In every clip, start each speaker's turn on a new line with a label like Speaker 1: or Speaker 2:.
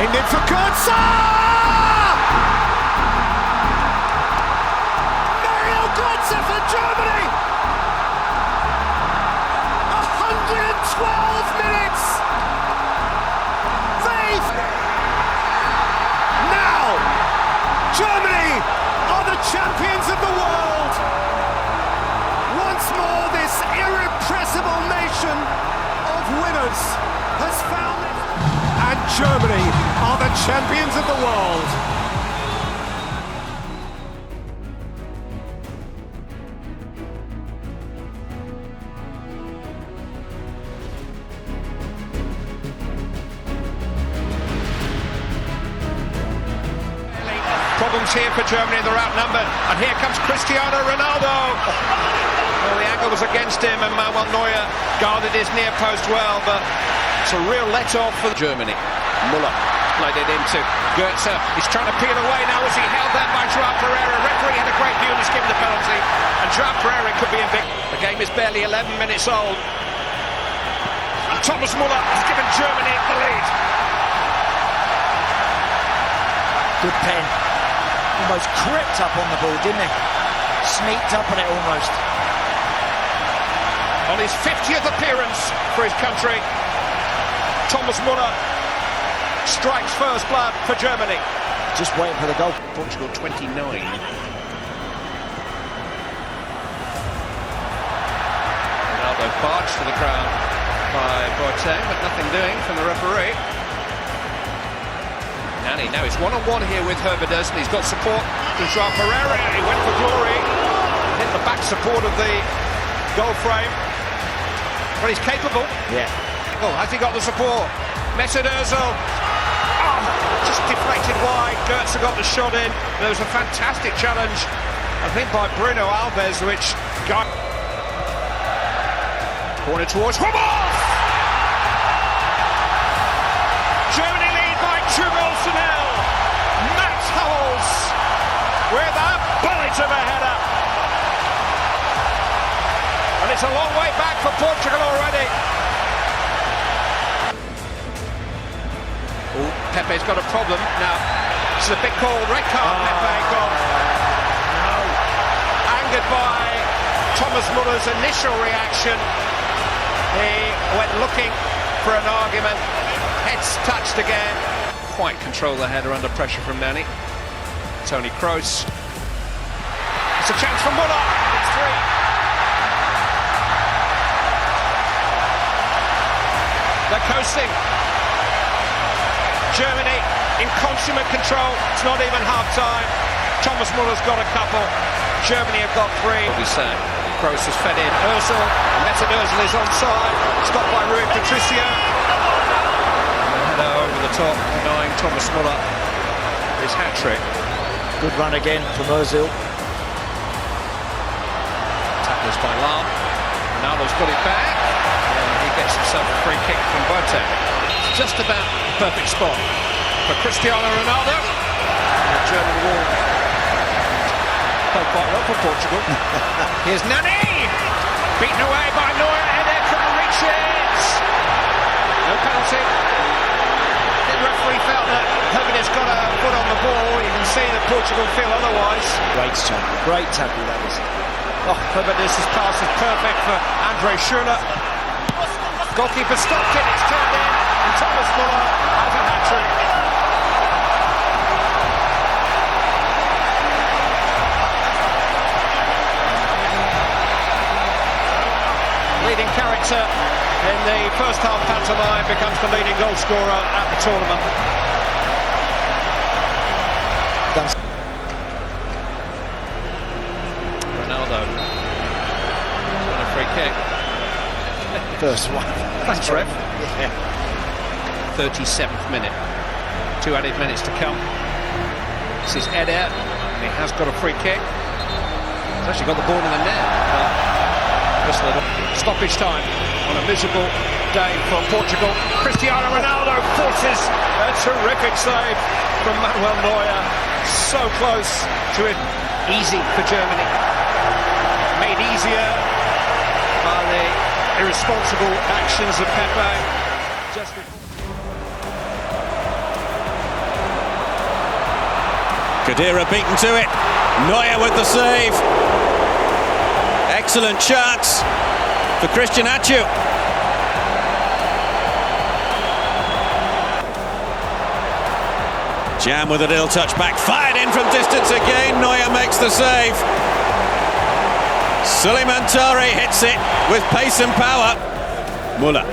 Speaker 1: Aimed in for Götze! Mario Götze for Germany! 112 minutes! Now, Germany are the champions of the world! Once more, this irrepressible nation of winners has found it. And Germany are the champions of the world.
Speaker 2: Problems here for Germany, they're outnumbered. And here comes Cristiano Ronaldo. Well, the angle was against him and Manuel Neuer guarded his near post well, but it's a real let-off for Germany. Müller played it into Götze. He's trying to peel away now as he held that by Joao Pereira. Referee had a great view and he's given the penalty. And Joao Pereira could be in big. The game is barely 11 minutes old. And Thomas Müller has given Germany the lead.
Speaker 3: Good pen. Almost crept up on the ball, didn't he? Sneaked up on it almost.
Speaker 2: On his 50th appearance for his country, Thomas Müller strikes first blood for Germany.
Speaker 3: Just waiting for the goal.
Speaker 2: Portugal 29. Ronaldo barged to the ground by Boateng, but nothing doing from the referee. Nani, now he's one-on-one here with Herberdes, and he's got support from Joao Pereira. He went for glory, hit the back support of the goal frame. But he's capable.
Speaker 3: Yeah.
Speaker 2: Oh, has he got the support? Mesut Ozil. Oh, just deflected wide. Götze got the shot in. There was a fantastic challenge, I think, by Bruno Alves, which got corner towards Hummels. Germany lead by 2 goals to 0. Max Hummels with a bullet of a header. And it's a long way back for Portugal already. Oh, Pepe's got a problem. Now, this is a big call. Red card, Pepe gone. No. Angered by Thomas Müller's initial reaction. He went looking for an argument. Heads touched again. Quite control the header under pressure from Nani. Toni Kroos. It's a chance for Müller. It's 3. They're coasting. Germany in consummate control. It's not even half-time. Thomas Müller's got a couple. Germany have got 3. What we say. Kroos has fed in. Ozil. Mesut Ozil is onside. Stopped by Rui Patricio. Header over the top, denying Thomas Müller his hat-trick.
Speaker 3: Good run again from Ozil.
Speaker 2: Tacklers by Lahm. Ronaldo's got it back. He gets himself a free kick from Boateng. It's just about the perfect spot for Cristiano Ronaldo. The German wall played quite well for Portugal. Here's Nani! Beaten away by Neuer, Eder couldn't reach it! No penalty. The referee felt that Herberdes got a foot on the ball. You can see that Portugal feel otherwise.
Speaker 3: Great tackle that was.
Speaker 2: Oh, Herberdes' pass is perfect for Andre Schürrle. Goalkeeper stopped it, it's turned in, and Thomas Müller has a hat-trick. Leading character in the first half pantomime becomes the leading goal scorer at the tournament. Ronaldo got a free kick.
Speaker 3: First one.
Speaker 2: Thanks, Ref. Yeah. 37th minute. 2 added minutes to come. This is Eder. He has got a free kick. He's actually got the ball in the net. Just a stoppage time on a miserable day for Portugal. Cristiano Ronaldo forces a terrific save from Manuel Neuer. So close to it. Easy for Germany. Made easier by the irresponsible actions of Pepe. Just
Speaker 4: Khedira beaten to it. Neuer with the save. Excellent chance for Christian Atsu. Jan with a little touch back, fired in from distance again. Neuer makes the save. Suleiman Tare hits it with pace and power. Muller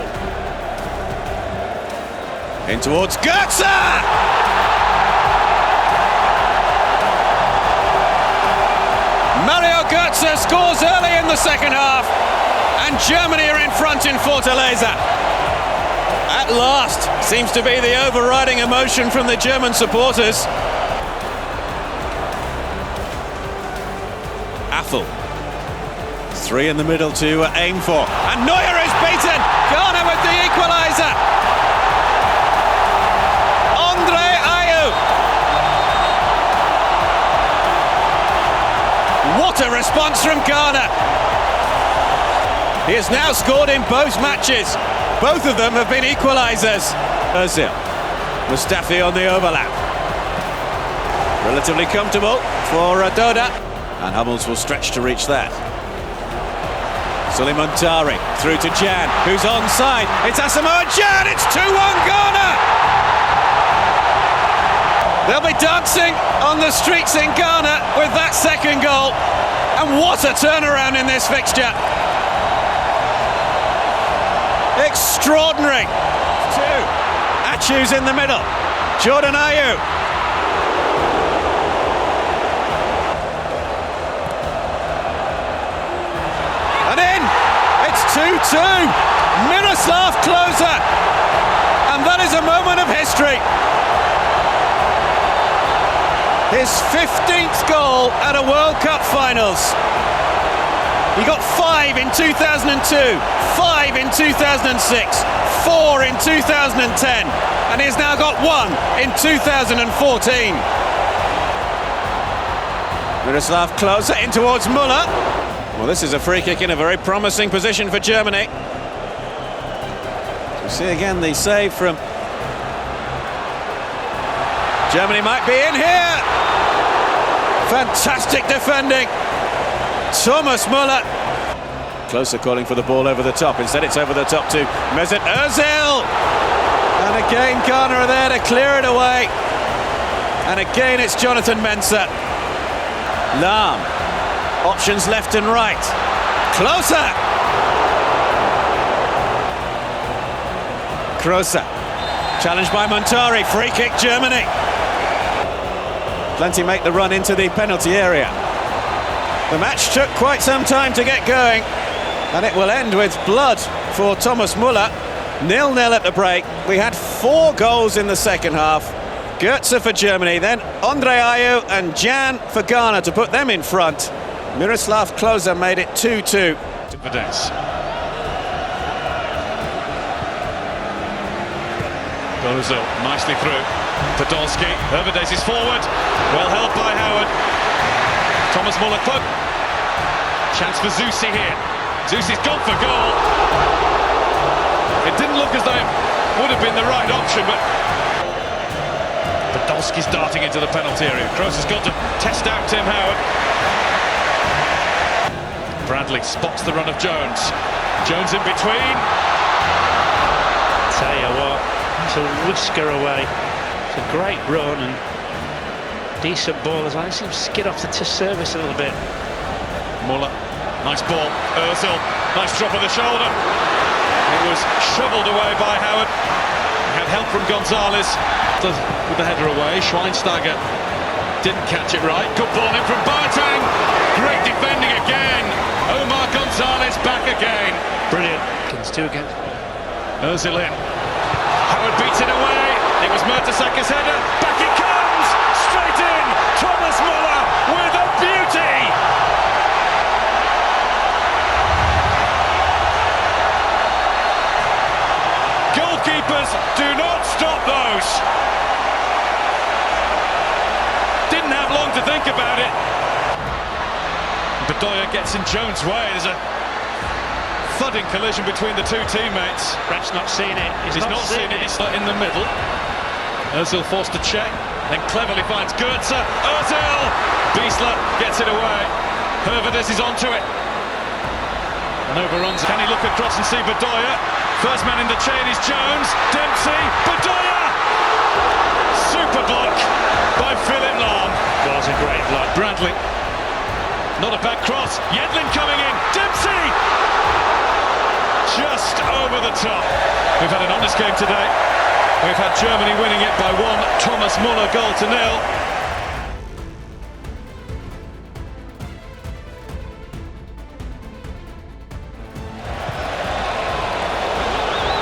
Speaker 4: in towards Götze. Mario Götze scores early in the second half, and Germany are in front in Fortaleza. At last, seems to be the overriding emotion from the German supporters. Affel. 3 in the middle to aim for. And Neuer is beaten! Ghana with the equaliser! Andre Ayew! What a response from Ghana! He has now scored in both matches. Both of them have been equalisers. Ozil. Mustafi on the overlap. Relatively comfortable for Doda. And Hummels will stretch to reach that. Suleiman Tare through to Jan, who's onside. It's Asamoah Gyan, it's 2-1 Ghana! They'll be dancing on the streets in Ghana with that second goal. And what a turnaround in this fixture. Extraordinary. 2. Atsu's in the middle. Jordan Ayew. And in. It's 2-2. Miroslav Klose. And that is a moment of history. His 15th goal at a World Cup finals. He got 5 in 2002, 5 in 2006, 4 in 2010, and he's now got 1 in 2014. Miroslav Klose in towards Muller. Well, this is a free kick in a very promising position for Germany. We see again the save from Germany might be in here. Fantastic defending. Thomas Muller. Klose calling for the ball over the top. Instead it's over the top to Mesut Ozil. And again Ghana are there to clear it away. And again it's Jonathan Mensah. Lahm. Options left and right. Klose. Kroos. Challenged by Montari. Free kick Germany. Plenty make the run into the penalty area. The match took quite some time to get going, and it will end with blood for Thomas Muller. 0-0 at the break. We had 4 goals in the second half. Götze for Germany, then Andre Ayew and Jan for Ghana to put them in front. Miroslav Klose made it 2-2.
Speaker 5: Ozil nicely through. Podolski, Hervedez is forward. Well held by Howard. Thomas Muller close. Chance for Zusi here. Zusi's gone for goal. It didn't look as though it would have been the right option, but Podolski's darting into the penalty area. Kroos has got to test out Tim Howard. Bradley spots the run of Jones. Jones in between.
Speaker 6: Tell you what, it's a whisker away. It's a great run and decent ball as well. He seems to skid off the service a little bit.
Speaker 5: Muller, nice ball. Ozil, nice drop of the shoulder. It was shovelled away by Howard. Had help from Gonzalez with the header away. Schweinsteiger didn't catch it right. Good ball in from Boateng. Great defending again. Omar Gonzalez back again.
Speaker 6: Brilliant. Kings 2 again.
Speaker 5: Ozil in. Howard beats it away. It was Mertesack's header. Back it comes. Straight in. Thomas Muller with a beauty. Goalkeepers do not stop those. Didn't have long to think about it. Bedoya gets in Jones' way. There's a thudding collision between the two teammates.
Speaker 6: Ref's not seen it.
Speaker 5: He's not seen it. He's in the middle. Ozil forced to check. Then cleverly finds Goetze. Ozil! Biesler gets it away. Hervedes is onto it. And overruns. Can he look across and see Bedoya? First man in the chain is Jones. Dempsey. Bedoya! Super block by Philip Lahm.
Speaker 6: Was a great block.
Speaker 5: Bradley. Not a bad cross. Yedlin coming in. Dempsey! Just over the top. We've had an honest game today. We've had Germany winning it by 1 Thomas Muller goal to 0.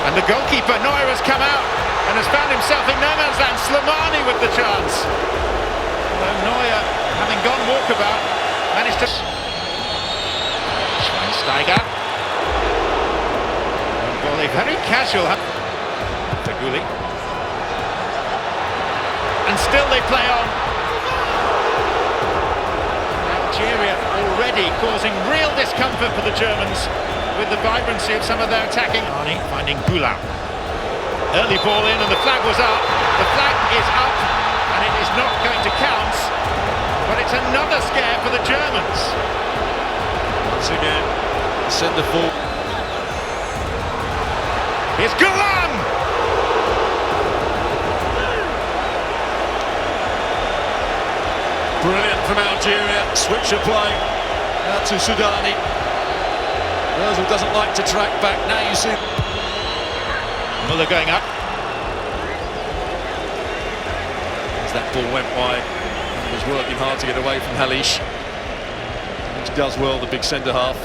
Speaker 1: And the goalkeeper, Neuer, has come out and has found himself in no man's land. Slimani with the chance. Well, Neuer, having gone walkabout, managed to... Schweinsteiger. Volley, very casual. Feghouli. And still they play on. Algeria already causing real discomfort for the Germans with the vibrancy of some of their attacking. Arnie finding Gula. Early ball in and the flag was up. The flag is up and it is not going to count. But it's another scare for the Germans.
Speaker 5: Once again, centre forward.
Speaker 1: Here's Gulam!
Speaker 5: Brilliant from Algeria. Switch of play. Out to Sudani. Ozil doesn't like to track back. Now you see
Speaker 1: Muller going up.
Speaker 5: as that ball went wide. He was working hard to get away from Halish, which does well, the big centre half.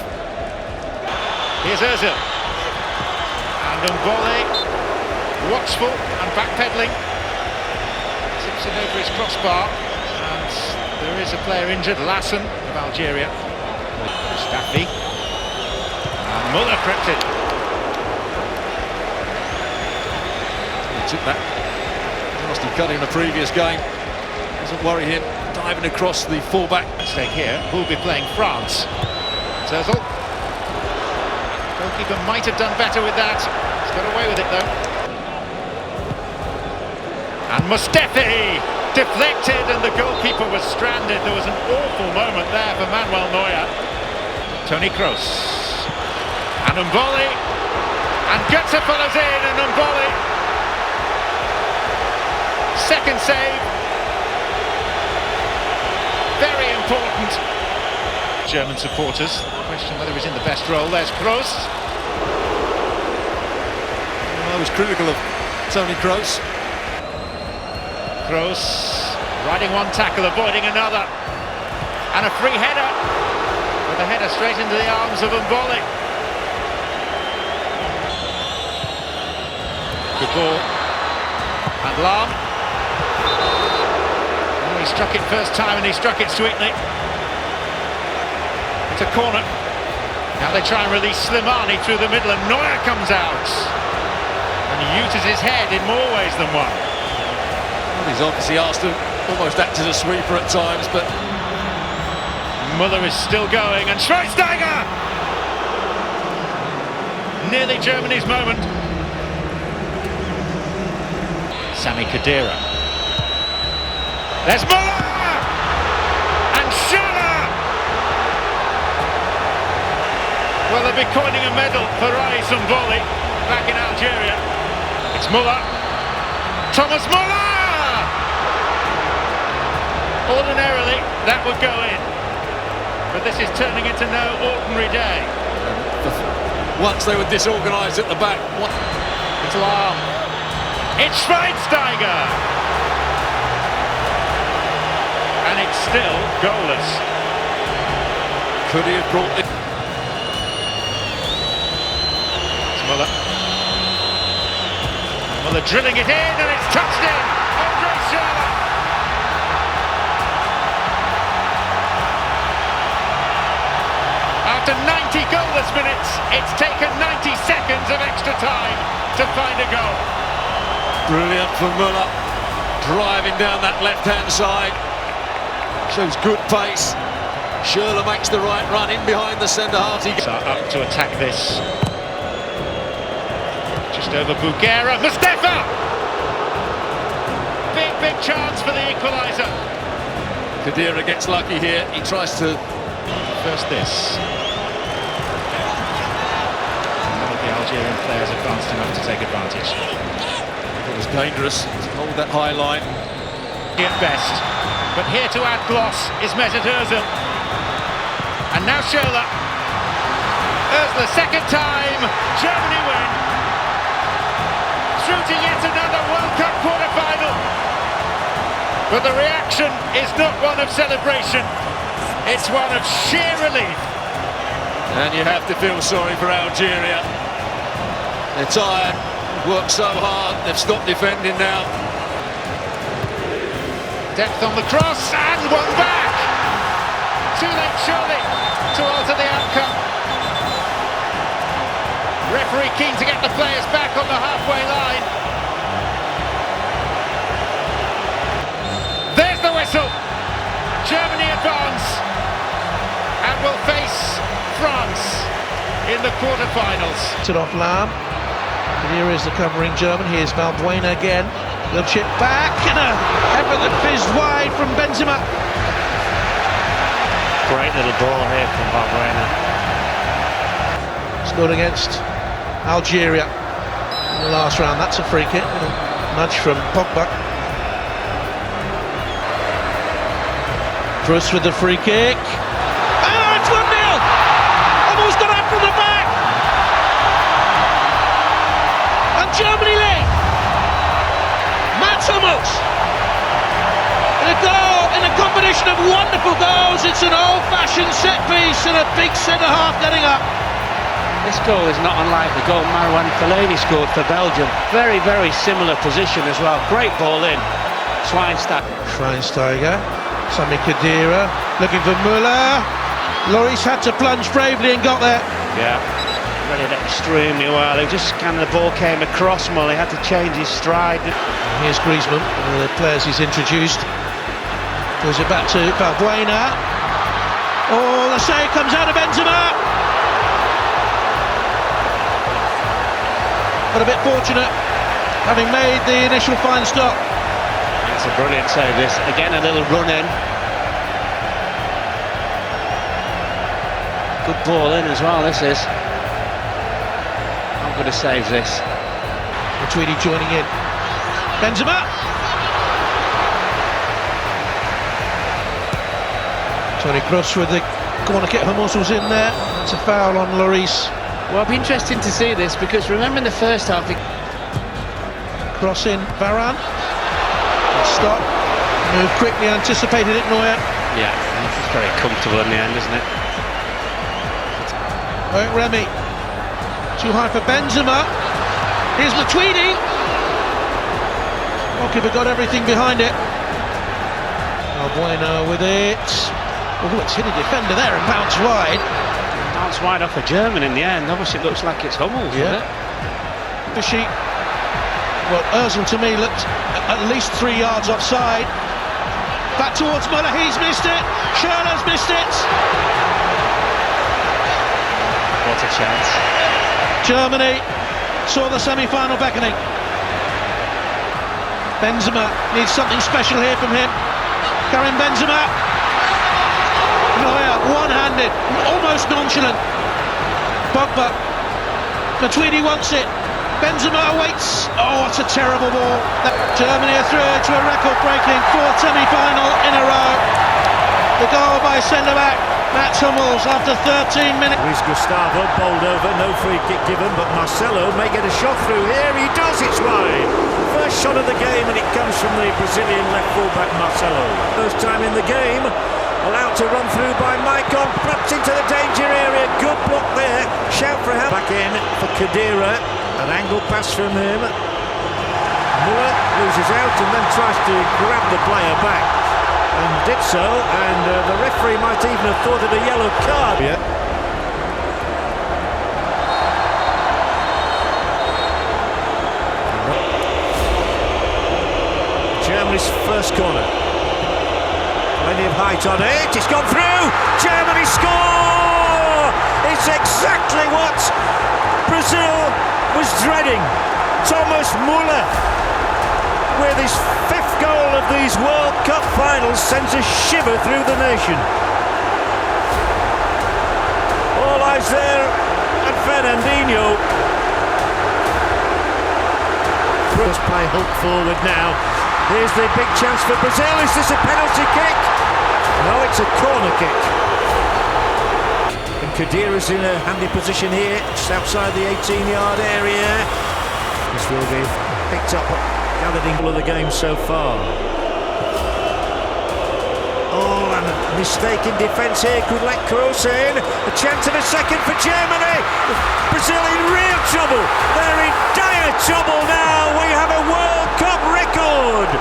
Speaker 1: Here's Ozil. And Mbole, watchful and backpedaling. Tips it over his crossbar. And there is a player injured, Lassen of Algeria. Mustafi. And Muller crept in.
Speaker 5: He took that nasty cut in the previous game. Doesn't worry him. Diving across the fullback.
Speaker 1: Mistake here. Who'll be playing France? It's Ozil. Goalkeeper might have done better with that. He's got away with it though. And Mustafi deflected and the goalkeeper was stranded. There was an awful moment there for Manuel Neuer. Toni Kroos. And Mbole. And Goetze follows in and Mbole. Second save. Very important. German supporters question whether he's in the best role. There's Kroos.
Speaker 5: I was critical of Toni Kroos.
Speaker 1: Kroos riding one tackle, avoiding another. And a free header. With a header straight into the arms of Mbole. Good ball. And Lahm. Oh, he struck it first time and he struck it sweetly. It's a corner. Now they try and release Slimani through the middle and Neuer comes out. And he uses his head in more ways than one.
Speaker 5: Well, he's obviously asked to almost act as a sweeper at times, but
Speaker 1: Muller is still going and Schweinsteiger! Nearly Germany's moment. Sami Khedira. There's Muller! And Schaller! Well, they'll be coining a medal for Rais and Mbole back in Algeria. It's Muller. Thomas Muller! Ordinarily, that would go in. But this is turning into no ordinary day.
Speaker 5: once they were disorganised at the back.
Speaker 1: It's Lahm. It's Schweinsteiger! And it's still goalless.
Speaker 5: Could he have brought it?
Speaker 1: It's Muller. Muller drilling it in and it's touched in! Andre Schürrle! After 90 goalless minutes, it's taken 90 seconds of extra time to find a goal.
Speaker 5: Brilliant for Muller, driving down that left-hand side. Shows good pace. Schürrle makes the right run in behind the centre-half.
Speaker 1: Up to attack this. Just over Bugera. Mustafa! Big
Speaker 7: big chance for the equaliser.
Speaker 5: Khedira gets lucky here. He tries to.
Speaker 7: First this. None of the Algerian players advanced enough to take advantage.
Speaker 5: It was dangerous to hold that high line.
Speaker 7: At best. But here to add gloss is Mesut Ozil. And now Schürrle. Ozil, second time. Germany win. Through to yet another World Cup quarter-final. But the reaction is not one of celebration. It's one of sheer relief.
Speaker 5: And you have to feel sorry for Algeria. They're tired, worked so hard, they've stopped defending now.
Speaker 7: Depth on the cross, and one back! Too late surely to alter the outcome. Referee keen to get the players back on the halfway line. There's the whistle! Germany advance and will face France in the quarter-finals.
Speaker 8: Off Lam. And here is the covering German. Here's Valbuena again. The chip back and a effort that fizzed wide from Benzema.
Speaker 6: Great little ball here from Valbuena.
Speaker 8: Scored against Algeria in the last round. That's a free kick. A nudge from Pogba. Bruce with the free kick. Oh, it's 1-0! Almost got out from the back! And Germany lead! Mats Hummels! And a goal in a combination of wonderful goals. It's an old-fashioned set piece and a big centre-half getting up.
Speaker 6: This goal is not unlike the goal Marouane Fellaini scored for Belgium. Very, very similar position as well. Great ball in.
Speaker 8: Schweinsteiger, Sami Khedira, looking for Müller. Lloris had to plunge bravely and got there.
Speaker 6: Yeah, read it extremely well. He just kind of the ball came across Muller. He had to change his stride.
Speaker 8: Here's Griezmann, one of the players he's introduced. Goes it back to Valbuena. Oh, the save comes out of Benzema. But a bit fortunate, having made the initial fine stop.
Speaker 6: It's a brilliant save this. Again, a little run in. Good ball in as well, this is. I'm going to save this.
Speaker 8: Tweedy joining in. Benzema! Tony Kroos with the corner kick. Hummels was in there. It's a foul on Lloris.
Speaker 6: Well, it'll be interesting to see this because remember in the first half...
Speaker 8: Cross in, Varane. Stop. Move quickly, anticipated it, Neuer.
Speaker 6: Yeah, it's very comfortable in the end, isn't it?
Speaker 8: Remy, too high for Benzema. Here's Matuidi. Goalkeeper got everything behind it. Valbuena with it. Oh, it's hit a defender there and bounced wide.
Speaker 6: Bounced wide off a German in the end. Obviously, it looks like it's Hummels,
Speaker 8: yeah.
Speaker 6: Doesn't it?
Speaker 8: Well, Ozil to me looked at least 3 yards offside. Back towards Müller. He's missed it. Schürrle's missed it.
Speaker 6: What a chance.
Speaker 8: Germany saw the semi-final beckoning. Benzema needs something special here from him. Karim Benzema. Neuer, one-handed, almost nonchalant. Pogba. Matuidi wants it. Benzema waits. Oh, it's a terrible ball. Germany are through to a record-breaking fourth semi-final in a row. The goal by centre-back Mats Hummels after 13 minutes.
Speaker 1: Luis Gustavo bowled over, no free kick given, but Marcelo may get a shot through here. He does, it's wide. First shot of the game, and it comes from the Brazilian left fullback Marcelo. First time in the game, allowed to run through by Maicon, perhaps into the danger area. Good block there. Shout for help. Back in for Khedira. An angle pass from him. Müller loses out and then tries to grab the player back. And did so, and the referee might even have thought it a yellow card. Yeah. Germany's first corner. Plenty of height on it. It's gone through. Germany score! It's exactly what Brazil was dreading. Thomas Müller with his 5th goal of
Speaker 9: of these World Cup finals sends a shiver through the nation. All eyes there at Fernandinho. Bruce play Hulk forward now. Here's the big chance for Brazil. Is this a penalty kick? No, it's a corner kick. And Khedira's in a handy position here, just outside the 18-yard area. This will be picked up, gathered in all of the game so far. Oh, and a mistake in defence here could let Kroos in. A chance of a second for Germany. Brazil in real trouble. They're in dire trouble now. We have a World Cup record.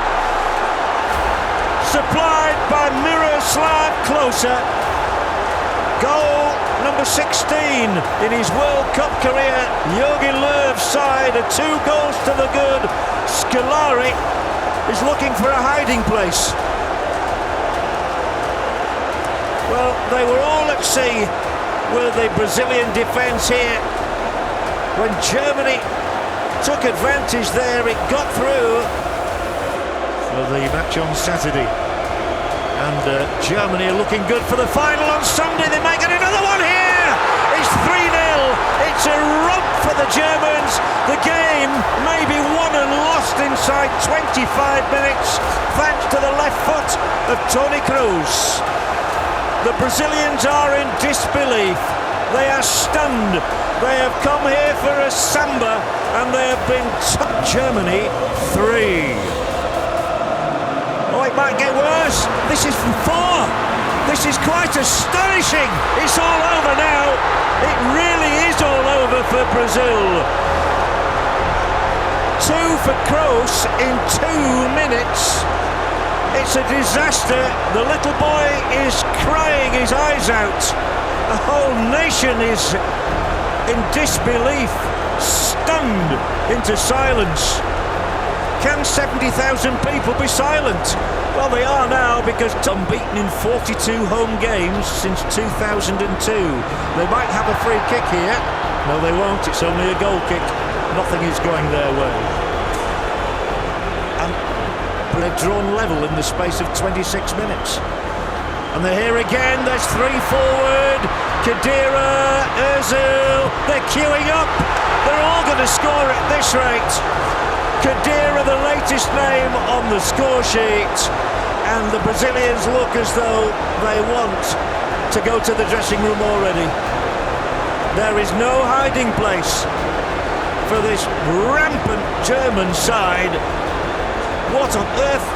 Speaker 9: Supplied by Miroslav Klose. Goal number 16 in his World Cup career. Jogi Löw's side are 2 goals to the good. Scolari is looking for a hiding place. Well, they were all at sea with the Brazilian defence here. When Germany took advantage there, it got through for the match on Saturday. And Germany are looking good for the final on Sunday. They might get another one here. It's 3-0. It's a romp for the Germans. The game may be won and lost inside 25 minutes thanks to the left foot of Toni Kroos. The Brazilians are in disbelief. They are stunned. They have come here for a samba and they have been Germany 3. Oh, it might get worse. This is from 4. This is quite astonishing. It's all over now. It really is all over for Brazil. 2 for Kroos in 2 minutes. It's a disaster. The little boy is crying his eyes out. The whole nation is in disbelief, stunned into silence. Can 70,000 people be silent? Well, they are now, because unbeaten in 42 home games since 2002. They might have a free kick here. No, they won't. It's only a goal kick. Nothing is going their way. And they've drawn level in the space of 26 minutes. And they're here again. There's 3 forward. Khedira, Özil. They're queuing up. They're all going to score at this rate. Khedira, the latest name on the score sheet, and the Brazilians look as though they want to go to the dressing room already. There is no hiding place for this rampant German side. What on earth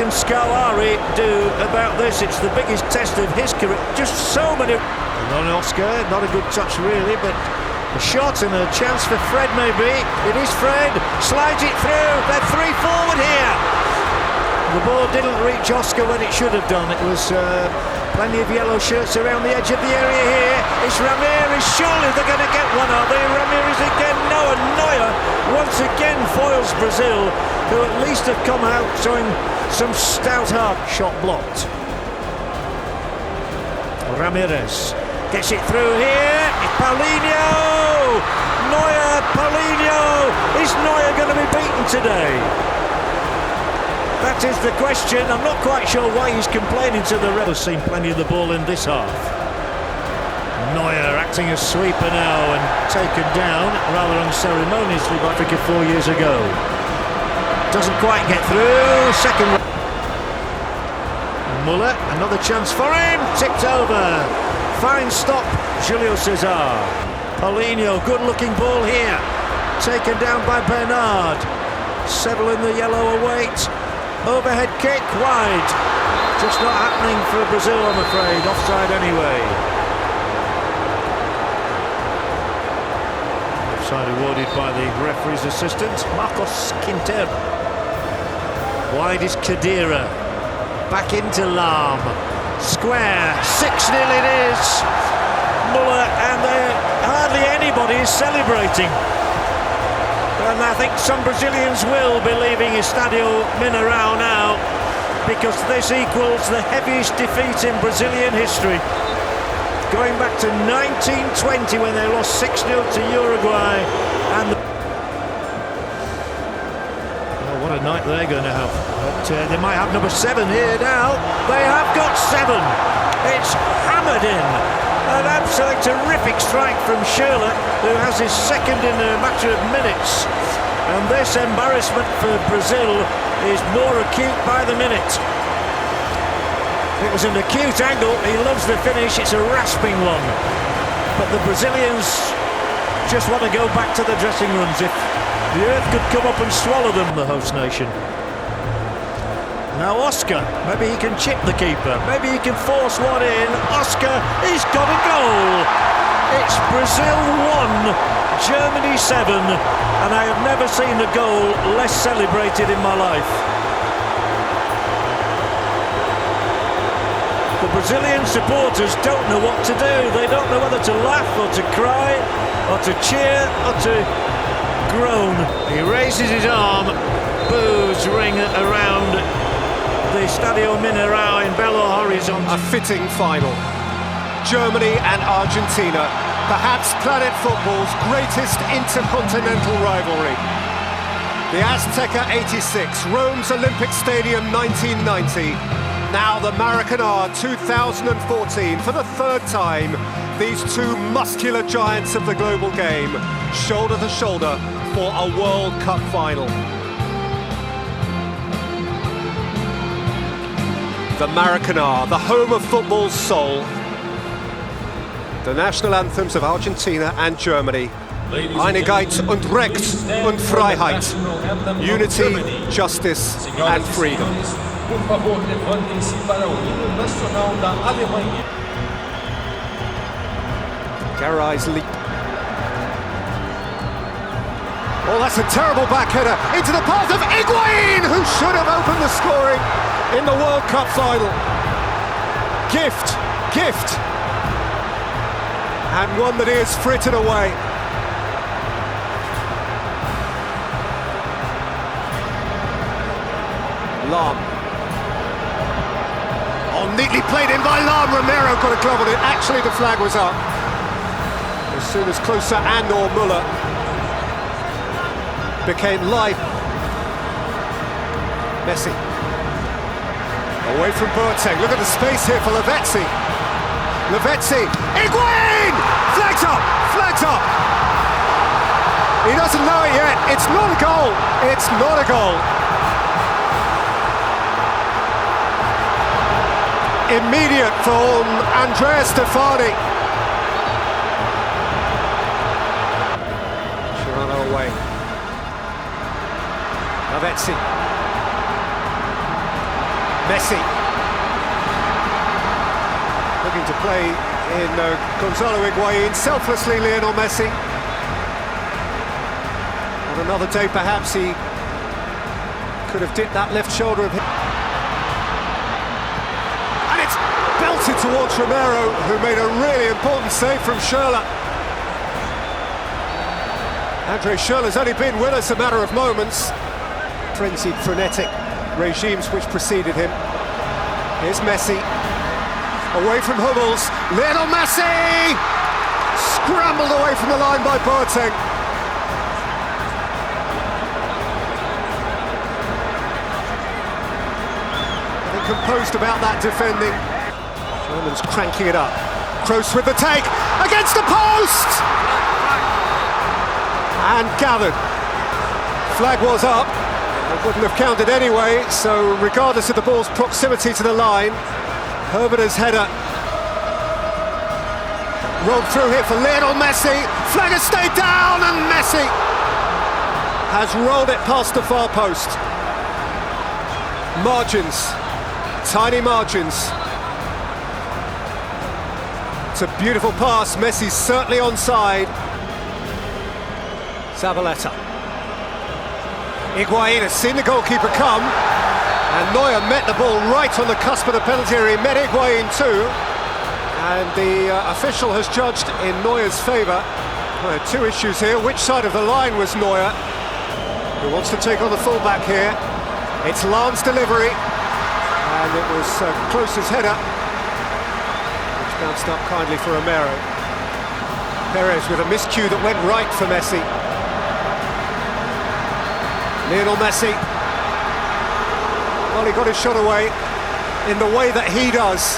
Speaker 9: can Scolari do about this? It's the biggest test of his career. Just so many. Not an Oscar, not a good touch really, but a shot and a chance for Fred maybe. It is Fred, slides it through. They're 3 forward here. The ball didn't reach Oscar when it should have done. It was plenty of yellow shirts around the edge of the area here. It's Ramirez, surely they're going to get one, are they? Ramirez again, no, and Neuer once again foils Brazil, who at least have come out showing some stout heart. Shot blocked. Ramirez gets it through here. It's Paulinho. Neuer, Paulinho. Is Neuer going to be beaten today? That is the question. I'm not quite sure why he's complaining to the ref. Has seen plenty of the ball in this half. Neuer acting as sweeper now and taken down rather unceremoniously by Africa 4 years ago. Doesn't quite get through. Second. Muller, another chance for him. Tipped over. Fine stop, Julio Cesar. Paulinho, good-looking ball here. Taken down by Bernard. Several in the yellow await. Overhead kick, wide. Just not happening for Brazil, I'm afraid. Offside anyway. Offside awarded by the referee's assistant, Marcos Quintero. Wide is Khedira. Back into Lahm. Square, 6-0 it is. Muller, and hardly anybody is celebrating. And I think some Brazilians will be leaving Estadio Mineirão now, because this equals the heaviest defeat in Brazilian history. Going back to 1920 when they lost 6-0 to Uruguay. And what a night they're going to have. But they might have number 7 here now. They have got 7. It's hammered in. An absolutely terrific strike from Schürrle, who has his second in a matter of minutes. And this embarrassment for Brazil is more acute by the minute. It was an acute angle. He loves the finish. It's a rasping one. But the Brazilians just want to go back to the dressing rooms. If the earth could come up and swallow them, the host nation. Now Oscar, maybe he can chip the keeper. Maybe he can force one in. Oscar, he's got a goal. It's Brazil 1, Germany 7. And I have never seen a goal less celebrated in my life. The Brazilian supporters don't know what to do. They don't know whether to laugh or to cry or to cheer or to groan. He raises his arm. Boos ring around the Stadio Mineirão in Belo Horizonte.
Speaker 1: A fitting final. Germany and Argentina, perhaps planet football's greatest intercontinental rivalry. The Azteca 86, Rome's Olympic Stadium 1990. Now the Maracanã 2014. For the third time, these two muscular giants of the global game, shoulder to shoulder for a World Cup final. The Maracanã, the home of football's soul. The national anthems of Argentina and Germany. Einigkeit und Recht und Freiheit. Unity, justice and freedom. Garay's leap. Oh, that's a terrible back header into the path of Higuain, who should have opened the scoring in the World Cup final. Gift. And one that is frittered away. Lam. Oh, neatly played in by Lam. Romero got a glove on it. Actually, the flag was up. As soon as Klose and/or Müller became live. Messi. Away from Boateng. Look at the space here for Lavezzi. Higuain! Flags up! He doesn't know it yet. It's not a goal. It's not a goal. Immediate from Andrea Stefani. Chirano away. Lavezzi. Messi. Looking to play in Gonzalo Higuain, selflessly Lionel Messi. On another day, perhaps he could have dipped that left shoulder of him. And it's belted towards Romero, who made a really important save from Schürrle. Andre Schürrle's only been with us a matter of moments. Frenzied, frenetic regimes which preceded him. Here's Messi. Away from Hummels, Lionel Messi! Scrambled away from the line by Boateng. Nothing composed about that defending. Germans cranking it up. Kroos with the take, against the post! And gathered. Flag was up. It wouldn't have counted anyway, so regardless of the ball's proximity to the line, Herbert's header rolled through here for Lionel Messi. Flag has stayed down, and Messi has rolled it past the far post. Margins, tiny margins. It's a beautiful pass. Messi's certainly onside. Zabaleta. Higuain has seen the goalkeeper come. And Neuer met the ball right on the cusp of the penalty area. He met Higuain too. And the official has judged in Neuer's favour. Well, two issues here. Which side of the line was Neuer? Who wants to take on the fullback here? It's Lam's delivery. And it was Klose's header, which bounced up kindly for Romero. Perez with a miscue that went right for Messi. Lionel Messi. Well, he got his shot away in the way that he does.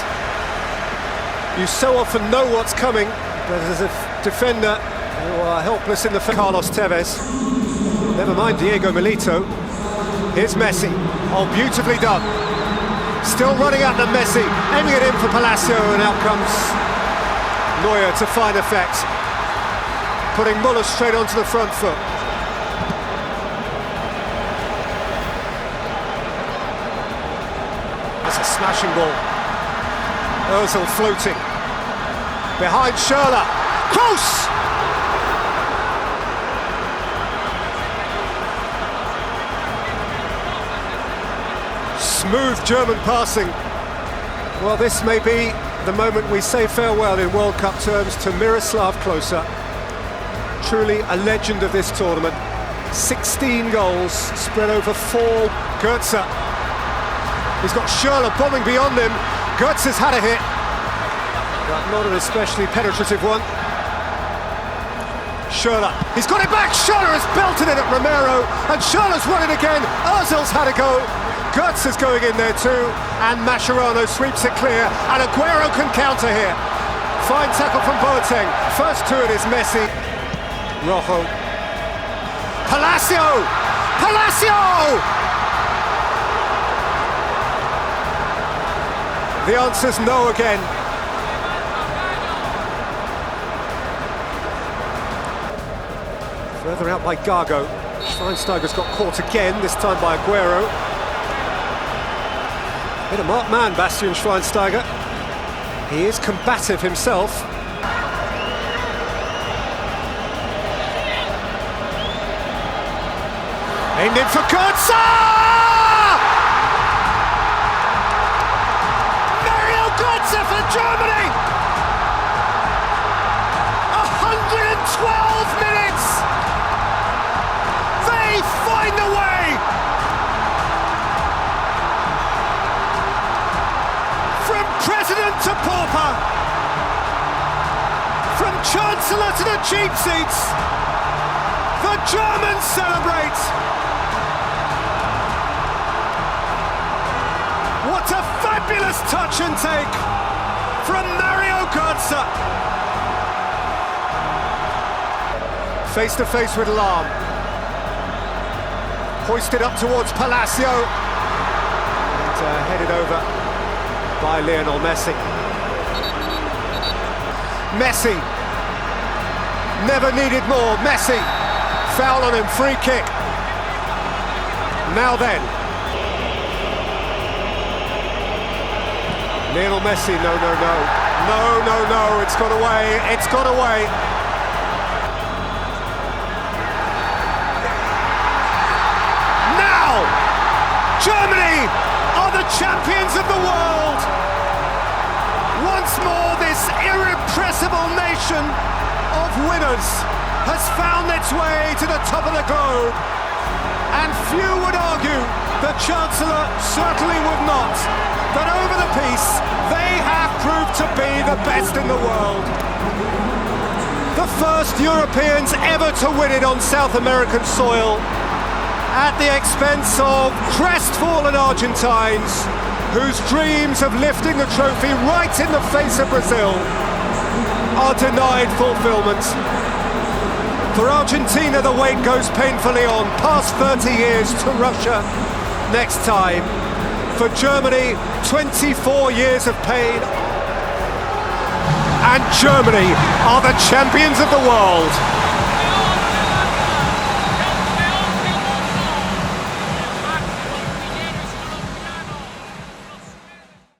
Speaker 1: You so often know what's coming, but as a defender, you are helpless in the Carlos Tevez. Never mind Diego Milito. Here's Messi. Oh, beautifully done. Still running at them, Messi, aiming it in for Palacio, and out comes Neuer to fine effect, putting Müller straight onto the front foot. That's a smashing ball. Ozil floating. Behind Schürrle. Close! Smooth German passing. Well, this may be the moment we say farewell in World Cup terms to Miroslav Klose. Truly a legend of this tournament. 16 goals spread over 4. Götze. He's got Schürrle bombing beyond him. Götze's had a hit, but not an especially penetrative one. Schürrle. He's got it back. Schürrle has belted it at Romero, and Schürrle's won it again. Ozil's had a go. Götze is going in there too, and Mascherano sweeps it clear, and Aguero can counter here. Fine tackle from Boateng. First to it is Messi. Rojo. Palacio! Palacio! The answer's no again. Further out by Gago. Schweinsteiger's got caught again, this time by Aguero. Bit of marked man, Bastian Schweinsteiger. He is combative himself. Aimed in for Götze! Mario Götze for Germany! 112 minutes! They find a way! From president to pauper, from chancellor to the cheap seats, the Germans celebrate. What a fabulous touch and take from Mario Götze. Face to face with Lahm. Hoisted up towards Palacio and headed over by Lionel Messi. Messi, never needed more. Messi, foul on him, free kick. Now then, Lionel Messi, no, it's got away. Now, Germany are the champions of the world. Once more, this irrepressible nation of winners has found its way to the top of the globe. And few would argue, the Chancellor certainly would not, that over the piece, they have proved to be the best in the world. The first Europeans ever to win it on South American soil, at the expense of crestfallen Argentines, whose dreams of lifting the trophy right in the face of Brazil are denied fulfillment. For Argentina, the wait goes painfully on, past 30 years to Russia next time. For Germany, 24 years of pain. And Germany are the champions of the world.